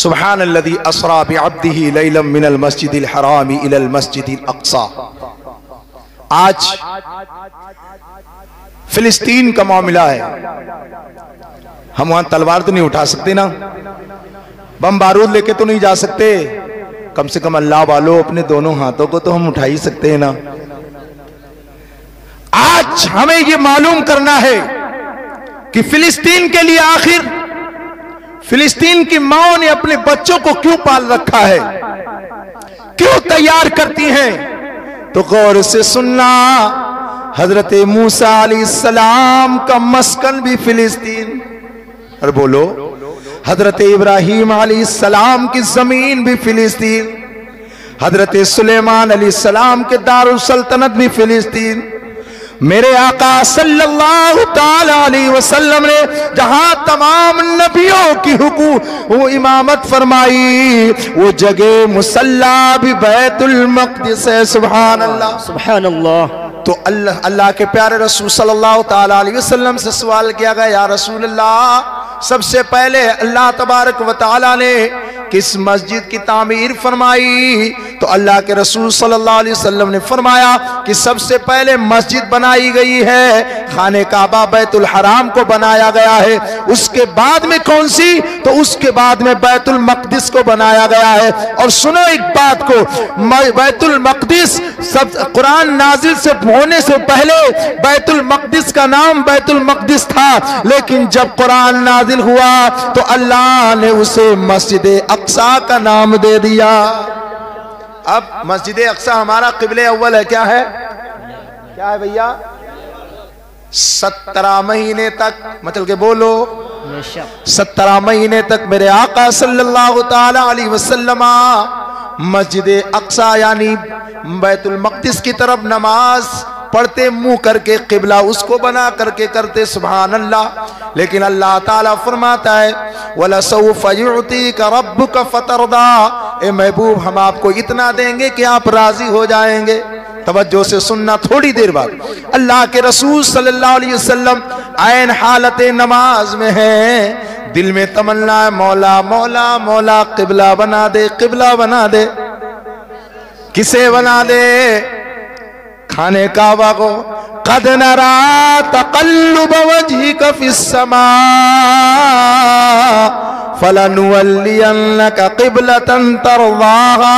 सुब्हानल्लज़ी अस्रा बिअब्दिही लैलन मिनल मस्जिदिल हरामी इलल मस्जिदिल अक़सा। आज फिलिस्तीन का मामला है। हम वहां तलवार तो नहीं उठा सकते ना, बम बारूद लेके तो नहीं जा सकते, कम से कम अल्लाह वालों अपने दोनों हाथों को तो हम उठा ही सकते हैं ना। आज हमें यह मालूम करना है कि फिलिस्तीन के लिए आखिर फिलिस्तीन की माओ ने अपने बच्चों को क्यों पाल रखा है, क्यों तैयार करती हैं। तो गौर से सुनना, हजरत मूसा अलैहिस्सलाम का मस्कन भी फिलिस्तीन, और बोलो हजरत इब्राहीम अलैहिस्सलाम की जमीन भी फिलिस्तीन, हजरत सुलेमान अलैहिस्सलाम के दारुल सल्तनत भी फिलिस्तीन। मेरे आका सल्लल्लाहु ताला अलैहि वसल्लम ने जहां तमाम नबियों की वो इमामत फरमाई, वो जगह मुसल्ला भी बैतुल मक़दिस है। सुभान अल्लाह, सुभान अल्लाह। तो अल्लाह के प्यारे रसूल सल्लल्लाहु ताला अलैहि वसल्लम से सवाल किया गया, या रसूल अल्लाह, सबसे पहले अल्लाह तबारक व तआला ने किस मस्जिद की तामीर फरमाई? तो अल्लाह के रसूल सल्लल्लाहु अलैहि वसल्लम ने फरमाया कि सबसे पहले मस्जिद बनाई गई है, खाने काबा बैतुल हराम को बनाया गया है। उसके बाद में कौन सी? तो उसके बाद में बैतुल मक़दिस को बनाया गया है। और सुनो एक बात को, बैतुल मक़दिस सब कुरान नाजिल से होने से पहले बैतुल मक़दिस का नाम बैतुल मक़दिस था, लेकिन जब कुरान नाजिल हुआ तो अल्लाह ने उसे मस्जिद अक़सा का नाम दे दिया। अब मस्जिद अक़सा हमारा क़िबले अव्वल है। क्या है, क्या है भैया? 17 महीने तक, मतलब के बोलो 17 महीने तक मेरे आका सल्लल्लाहु ताला अलैहि वसल्लम मस्जिद अक़सा यानी बैतुल मक़दिस की तरफ नमाज पढ़ते, मुंह करके क़िबला उसको बना करके करते। सुभान अल्लाह। लेकिन अल्लाह ताला फरमाता है, वला सौफ़ युअतीका रब्बुका फतरदा, ए महबूब हम आपको इतना देंगे कि आप राजी हो जाएंगे। तवज्जो से सुनना, थोड़ी देर बाद अल्लाह के रसूल सल्लल्लाहु अलैहि वसल्लम ऐन हालत नमाज में है, दिल में तमन्ना है, मौला मौला मौला क़िबला बना दे, क़िबला बना दे। किसे बना दे? खाने काबा को। कद नरा तक़ल्लुब वजहिका फिस्समा फलनुवल्लियन्नका क़िबलतन तरज़ाहा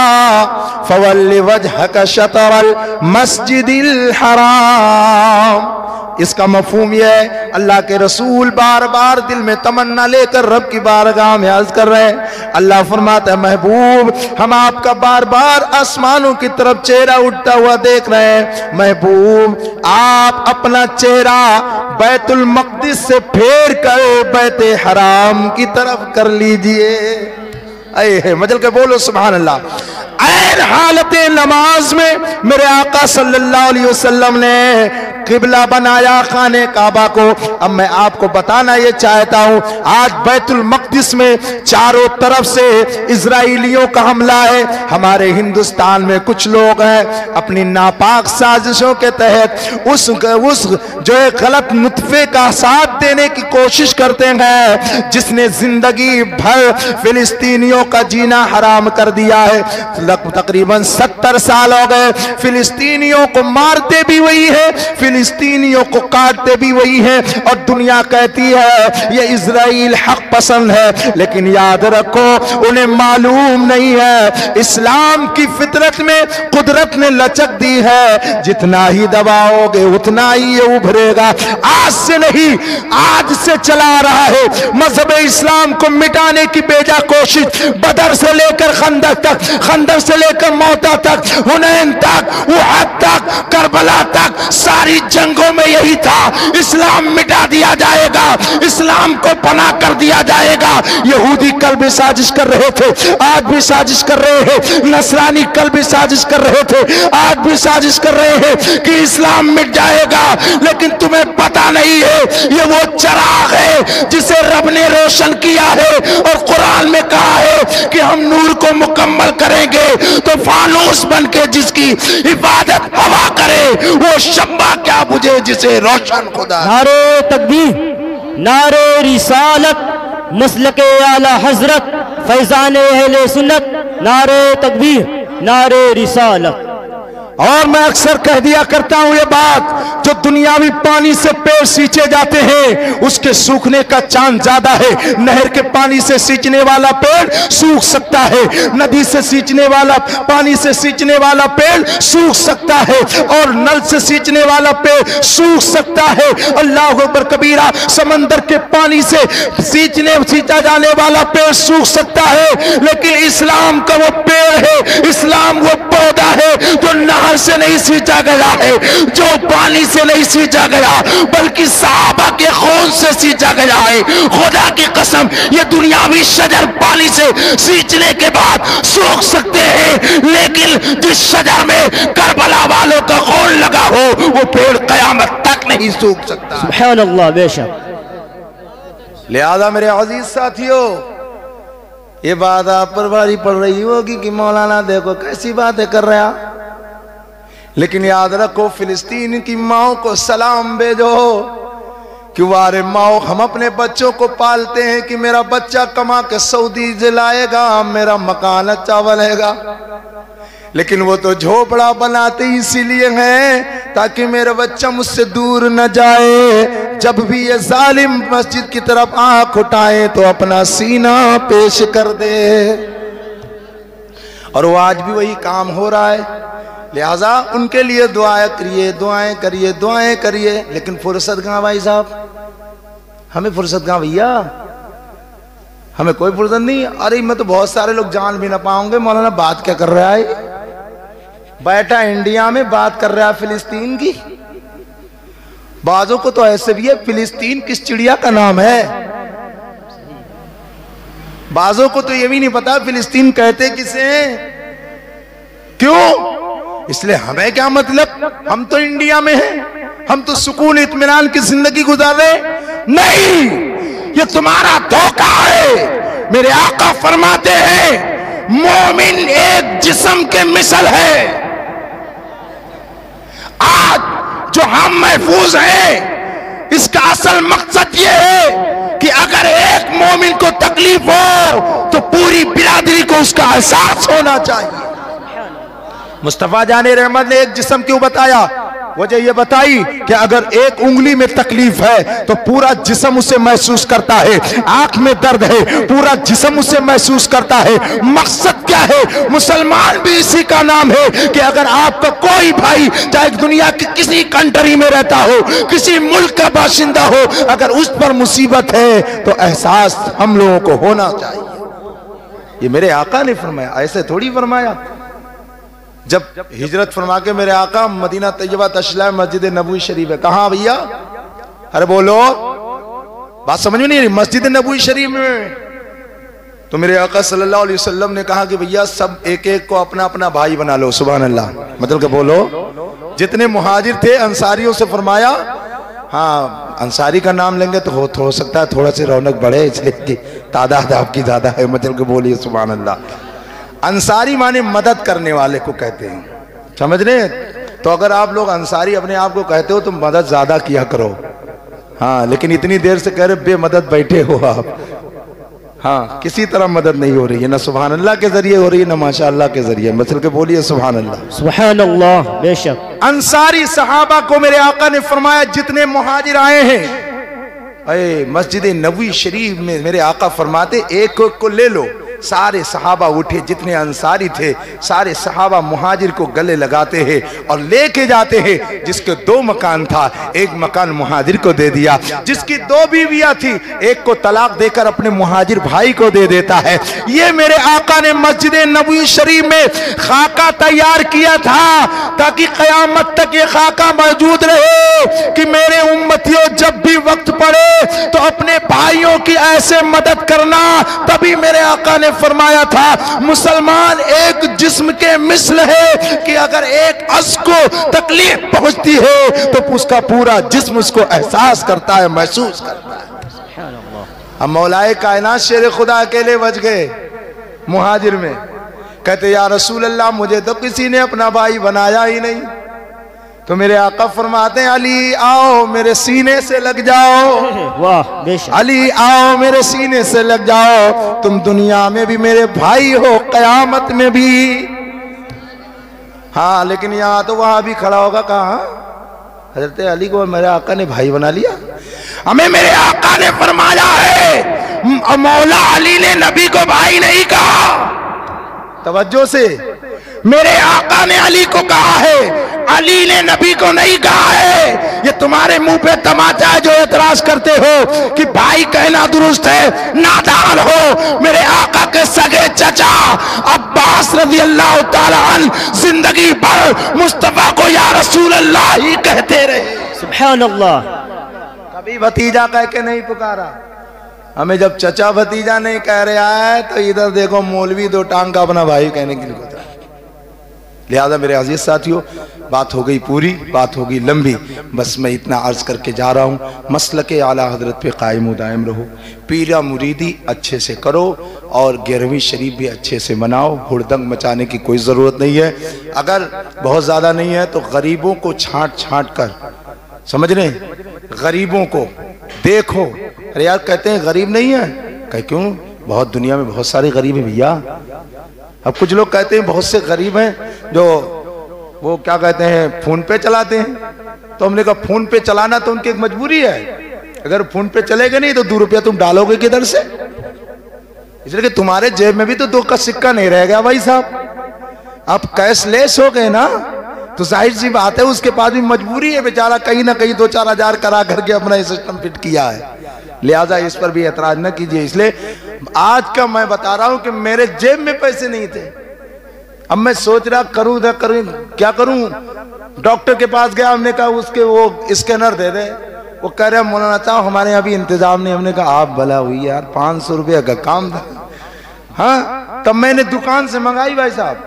फवल्लि वजहका शतरल मस्जिदिल हराम। इसका मफ़हूम यह है, अल्लाह के रसूल बार बार दिल में तमन्ना लेकर रब की बारगाह में अर्ज़ कर रहे हैं। अल्लाह फरमाता है, महबूब हम आपका बार बार आसमानों की तरफ चेहरा उठता हुआ देख रहे हैं। महबूब आप अपना चेहरा बैतुल मक़दिस से फेर कर बैते हराम की तरफ कर लीजिए। अये मजल के बोलो सुभान अल्लाह। ऐन हालत नमाज में मेरे आका सल्लल्लाहु अलैहि वसल्लम ने क़िबला बनाया खाने काबा को। अब मैं आपको बताना ये चाहता हूँ, आज बैतुल मक़दिस में चारों तरफ से इजराइलियों का हमला है। हमारे हिंदुस्तान में कुछ लोग हैं अपनी नापाक साजिशों के तहत उस जो है गलत नुत्फे का साथ देने की कोशिश करते हैं, जिसने जिंदगी भर फिलिस्तीनियों का जीना हराम कर दिया है। तकरीबन 70 साल हो गए, फिलिस्तीनियों को मारते भी वही है, फिलिस्तीनियों को काटते भी वही है, और दुनिया कहती है ये इजराइल हक पसंद है। लेकिन याद रखो, उन्हें मालूम नहीं है इस्लाम की फितरत में कुदरत ने लचक दी है, जितना ही दबाओगे उतना ही ये उभरेगा। आज से नहीं, आज से चला रहा है मजहब इस्लाम को मिटाने की बेजा कोशिश। बदर से लेकर खंदक तक, खंदक से लेकर मौता तक, हुनैन तक, उहद तक, करबला तक, सारी जंगों में यही था, इस्लाम मिटा दिया जाएगा, इस्लाम को पनाह कर दिया जाएगा। यहूदी कल भी साजिश कर रहे थे, आज भी साजिश कर रहे हैं। नसरानी कल भी साजिश कर रहे थे, आज भी साजिश कर रहे हैं कि इस्लाम मिट जाएगा। लेकिन तुम्हें पता नहीं है, ये वो चिराग है जिसे रब ने रोशन किया है, और कुरान में कहा है कि हम नूर को मुकम्मल करेंगे तो फानूस बन के जिसकी इबादत हवा करे वो शम्मा क्या बुझे जिसे रोशन खुदा। नारे तकबीर, नारे रिसालत, मसलके आला हजरत फैजान अहले सुन्नत, नारे तकबीर, नारे रिसालत। और मैं अक्सर कह दिया करता हूं ये बात, जो दुनियावी पानी से पेड़ सींचे जाते हैं उसके सूखने का चांस ज्यादा है। नहर के पानी से सींचने वाला पेड़ सूख सकता है, नदी से सींचने वाला पानी से सींचने वाला पेड़ सूख सकता है, और नल से सींचने वाला पेड़ सूख सकता है। अल्लाह अकबर कबीरा, समंदर के पानी से सींचा जाने वाला पेड़ सूख सकता है, लेकिन इस्लाम का वो पेड़ है, इस्लाम वो पौधा है जो नहर से नहीं सींचा गया है, जो पानी से नहीं सींचा गया, बल्कि सहाबा के खून से सींचा गया है। खुदा की कसम, ये दुनियावी शजर पानी से सींचने के बाद सूख सकते हैं, लेकिन जिस शजर में करबला वालों का खून लगा हो वो पेड़ कयामत तक नहीं सूख सकता। सुभान अल्लाह, बेशक। लिहाजा मेरे अजीज साथियों, ये बात आप पर भारी पड़ रही होगी कि मौलाना देखो कैसी बातें कर रहा, लेकिन याद रखो फिलिस्तीन की माओ को सलाम भेजो कि वारे माओ, हम अपने बच्चों को पालते हैं कि मेरा बच्चा कमा के सऊदी जलाएगा, मेरा मकान अच्छा बनेगा, लेकिन वो तो झोपड़ा बनाते इसीलिए हैं ताकि मेरा बच्चा मुझसे दूर न जाए। जब भी ये जालिम मस्जिद की तरफ आंख उठाए तो अपना सीना पेश कर दे, और वो आज भी वही काम हो रहा है। लिहाजा उनके लिए दुआएं करिए, दुआएं करिए, दुआएं करिए, लेकिन फुर्सत कहाँ भाई साहब, हमें फुर्सत कहाँ भैया, हमें कोई फुर्सत नहीं। अरे मैं तो बहुत सारे लोग जान भी ना पाओगे मौलाना बात क्या कर रहा है, बैठा इंडिया में बात कर रहा है फिलिस्तीन की। बाजों को तो ऐसे भी है फिलिस्तीन किस चिड़िया का नाम है, बाजों को तो ये भी नहीं पता फिलिस्तीन कहते किसे हैं। क्यों? इसलिए हमें क्या मतलब, हम तो इंडिया में हैं, हम तो सुकून इत्मीनान की जिंदगी गुजार रहे। नहीं, ये तुम्हारा धोखा है। मेरे आका फरमाते हैं मोमिन एक जिस्म के मिसल है। आज जो हम महफूज हैं, इसका असल मकसद ये है कि अगर एक मोमिन को तकलीफ हो तो पूरी बिरादरी को उसका एहसास होना चाहिए। मुस्तफा जाने रहमत ने एक जिस्म क्यों बताया, वजह यह बताई कि अगर एक उंगली में तकलीफ है तो पूरा जिस्म उसे महसूस करता है, आंख में दर्द है पूरा जिस्म उसे महसूस करता है। मकसद क्या है, मुसलमान भी इसी का नाम है कि अगर आपका कोई भाई चाहे दुनिया की किसी कंट्री में रहता हो, किसी मुल्क का बाशिंदा हो, अगर उस पर मुसीबत है तो एहसास हम लोगों को होना चाहिए। ये मेरे आका ने फरमाया, ऐसे थोड़ी फरमाया। जब हिजरत फरमा के मेरे आका मदीना तैयबा तशरीफ मस्जिद नबवी शरीफ है, कहाँ भैया, अरे बोलो, बात समझ में नहीं आ रही, मस्जिद नबवी शरीफ में। तो मेरे आका सल्लल्लाहु अलैहि वसल्लम ने कहा कि भैया सब एक एक को अपना अपना भाई बना लो। सुभान अल्लाह, मतलब कि बोलो, जितने मुहाजिर थे अंसारियों से फरमाया, हाँ अंसारी का नाम लेंगे तो हो सकता है थोड़ा सी रौनक बढ़े, इसलिए तादाद आपकी ज्यादा है, मतलब कि बोलिए सुभान अल्लाह। अंसारी माने मदद करने वाले को कहते हैं, समझ रहे? तो अगर आप लोग अंसारी अपने आप को कहते हो तो मदद ज्यादा किया करो। हाँ, लेकिन इतनी देर से कह रहे बेमदद बैठे हो आप। हाँ, किसी तरह मदद नहीं हो रही है, ना सुभान अल्लाह के जरिए हो रही है, ना माशाअल्लाह के जरिए, मतलब के बोलिए सुभान अल्लाह। सुभान अल्लाह, बेशक। अंसारी सहाबा को मेरे आका ने फरमाया जितने मुहाजिर आए हैं, अरे मस्जिद नबवी शरीफ में मेरे आका फरमाते एक को ले लो। सारे सहाबा उठे, जितने अंसारी थे सारे सहाबा मुहाजिर को गले लगाते हैं और लेके जाते हैं। जिसके 2 मकान था, एक मकान मुहाजिर को दे दिया, जिसकी 2 बीवियां थी एक को तलाक देकर अपने मुहाजिर भाई को दे देता है। ये मेरे आका ने मस्जिद नबवी शरीफ में खाका तैयार किया था ताकि कयामत तक ये खाका मौजूद रहे कि मेरे उम्मतियों जब भी वक्त पड़े तो अपने भाइयों की ऐसे मदद करना। तभी मेरे आका ने फरमाया था मुसलमान एक जिस्म के मिसल है कि अगर एक अज़ को तकलीफ पहुंचती है तो उसका पूरा जिस्म उसको एहसास करता है, महसूस करता है। अब मौलाए कायनात शेर खुदा अकेले बच गए मुहाजिर में, कहते या रसूल अल्लाह मुझे तो किसी ने अपना भाई बनाया ही नहीं, तो मेरे आका फरमाते हैं अली आओ मेरे सीने से लग जाओ, वाह बेशक, अली आओ मेरे सीने से लग जाओ, तुम दुनिया में भी मेरे भाई हो कयामत में भी। हाँ लेकिन यहाँ तो वहां भी खड़ा होगा, कहा हजरत अली को मेरे आका ने भाई बना लिया। हमें मेरे आका ने फरमाया है मौला अली ने नबी को भाई नहीं कहा, तवज्जो से, मेरे आका ने अली को कहा है, अली ने नबी को नहीं कहा है। ये तुम्हारे मुंह पे तमाचा है जो एतराज करते हो कि भाई कहना दुरुस्त है, नादान हो। मेरे आका के सगे चचा अब्बास रज़ी अल्लाह ताला अन्हु जिंदगी भर मुस्तफा को या रसूल अल्लाह ही कहते रहे, सुभान अल्लाह। कभी भतीजा कह के नहीं पुकारा। हमें जब चचा भतीजा नहीं कह रहा है तो इधर देखो मौलवी दो टांग का अपना भाई कहने के लिए होता है। लिहाजा मेरे अजीज साथियों, बात हो गई पूरी, बात हो गई लंबी, बस मैं इतना अर्ज करके जा रहा हूँ, मसलके आला हजरत पे कायम दायम रहो, पीरा मुरीदी अच्छे से करो और 11वीं शरीफ भी अच्छे से मनाओ। हुड़दंग मचाने की कोई ज़रूरत नहीं है। अगर बहुत ज़्यादा नहीं है तो गरीबों को छांट छांट कर, समझ रहे हैं, गरीबों को देखो। अरे यार कहते हैं गरीब नहीं है, कह क्यों, बहुत दुनिया में बहुत सारे गरीब हैं भैया। अब कुछ लोग कहते हैं बहुत से गरीब हैं जो वो क्या कहते हैं फोन पे चलाते हैं, तो हमने कहा फोन पे चलाना तो उनकी एक मजबूरी है। अगर फोन पे चलेगा नहीं तो 2 रुपया तुम डालोगे किधर से, इसलिए कि तुम्हारे जेब में भी तो 2 का सिक्का नहीं रह गया भाई साहब। आप कैशलेस हो गए ना, तो जाहिर सी बात है उसके पास भी मजबूरी है बेचारा, कहीं ना कहीं 2-4 हजार करा करके अपना ये सिस्टम फिट किया है। लिहाजा इस पर भी एतराज न कीजिए। इसलिए आज का मैं बता रहा हूं कि मेरे जेब में पैसे नहीं थे, अब मैं सोच रहा करूं ना करूं, क्या करूं। डॉक्टर के पास गया, हमने कहा उसके वो स्कैनर दे दे, वो कह रहे मौलाना साहब हमारे यहाँ भी इंतजाम नहीं। हमने कहा आप भला हुई यार, 500 रुपया का काम था। हाँ तब मैंने दुकान से मंगाई भाई साहब,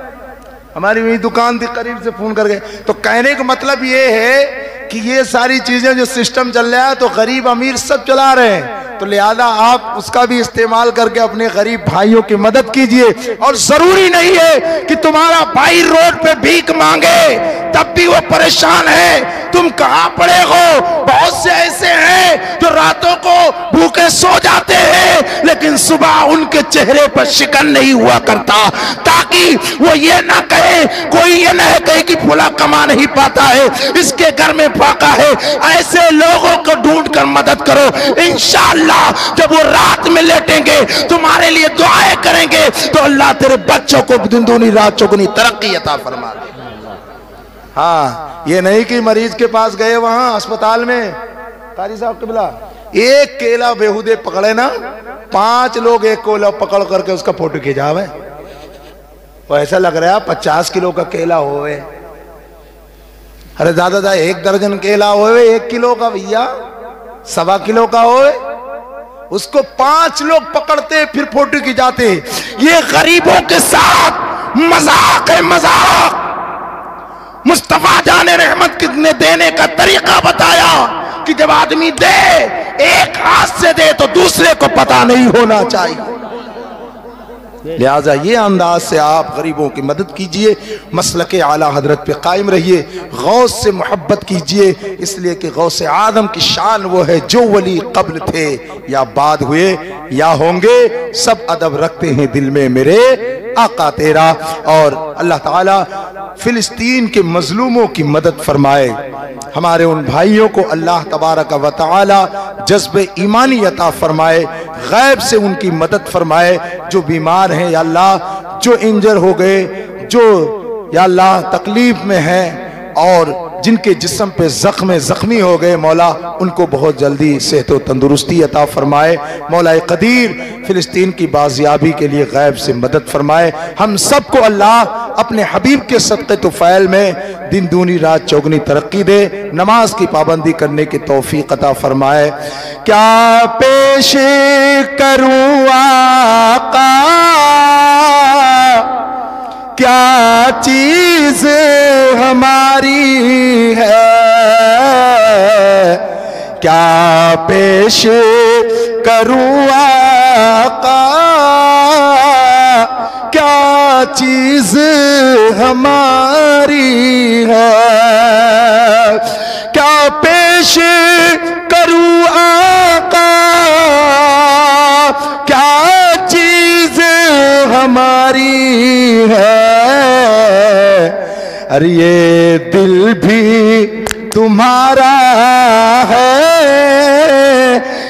हमारी वही दुकान थी, करीब से फोन करके। तो कहने का मतलब ये है कि ये सारी चीजें जो सिस्टम चल रहा है तो गरीब अमीर सब चला रहे हैं, तो लिहाजा आप उसका भी इस्तेमाल करके अपने गरीब भाइयों की मदद कीजिए। और जरूरी नहीं है कि तुम्हारा भाई रोड पे भीख मांगे तब भी वो परेशान है, तुम कहां पड़े हो। बहुत से ऐसे हैं जो रातों को भूखे सो जाते हैं लेकिन सुबह उनके चेहरे पर शिकन नहीं हुआ करता, ताकि वो ये ना कहे, कोई ये ना कहे कि फुला कमा नहीं पाता है, इसके घर में फाका है। ऐसे लोगों को ढूंढ कर मदद करो, इंशाअल्लाह जब वो रात में लेटेंगे तुम्हारे लिए दुआएं करेंगे तो अल्लाह तेरे बच्चों को दिन दूनी रात चौगुनी तरक्की अता फरमा दे। हाँ ये नहीं कि मरीज के पास गए वहां अस्पताल में, कारी साहब किबला, एक केला बेहुदे पकड़े ना, 5 लोग एक केला पकड़ करके उसका फोटो खिंचावे, वो ऐसा लग रहा है 50 किलो का केला होवे। अरे दादा 1 दर्जन केला होवे 1 किलो का भैया, 1.25 किलो का होवे, उसको 5 लोग पकड़ते फिर फोटो खिंचाते। ये गरीबों के साथ मजाक है, मजाक। मुस्तफा जाने रहमत ने देने का तरीका बताया कि जब आदमी दे एक हाथ से दे तो दूसरे को पता नहीं होना चाहिए। लिहाजा ये अंदाज से आप गरीबों की मदद कीजिए, मसलके आला हजरत पे कायम रहिए, गौस से मोहब्बत कीजिए, इसलिए कि गौस आदम की शान वो है जो वली कब्ल थे या बाद हुए या होंगे, सब अदब रखते हैं दिल में मेरे आका तेरा। और अल्लाह ताला फिलिस्तीन के मजलूमों की मदद फरमाए, हमारे उन भाइयों को अल्लाह तबारक व तआला जज्बे ईमानी अता फरमाए, गैब से उनकी मदद फरमाए। जो बीमार हैं या अल्लाह, जो इंजर हो गए, जो या अल्लाह तकलीफ में हैं और जिनके जिस्म पे जख्मी हो गए, मौला उनको बहुत जल्दी सेहत व तंदुरुस्ती अता फरमाए। मौला कदीर फिलिस्तीन की बाजियाबी के लिए गैब से मदद फरमाए। हम सबको अल्लाह अपने हबीब के सदक़े तुफ़ैल में दिन दूनी रात चौगनी तरक्की दे, नमाज की पाबंदी करने की तौफीक अता फरमाए। क्या पेश करूं आका, क्या चीज हमारी है, क्या पेश करूं आका, क्या चीज हमारी है। पेश करूं आका, क्या चीज हमारी है। अरे ये दिल भी तुम्हारा है,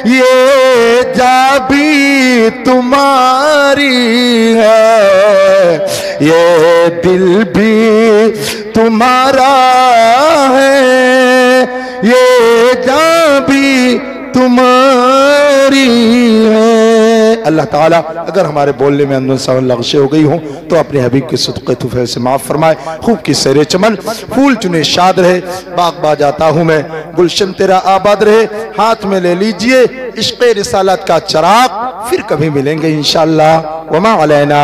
ये जा भी तुम्हारी है, ये दिल भी तुम्हारा है, ये जा भी तुम्हारी है। अल्लाह ताला अगर हमारे बोलने में अंदर से लग़ज़ें हो गई हों तो अपने हबीब के सदक़े तुफ़ैल से माफ़ फरमाए। खूब की सैर चमन, फूल चुने शाद रहे, बाग बा जाता हूँ मैं, गुलशन तेरा आबाद रहे। हाथ में ले लीजिए इश्क़े रिसालत का चराग, फिर कभी मिलेंगे इंशाअल्लाह। वमा अलैना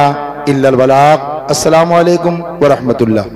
इल्लल बलाग। अस्सलामु अलैकुम व रहमतुल्लाह।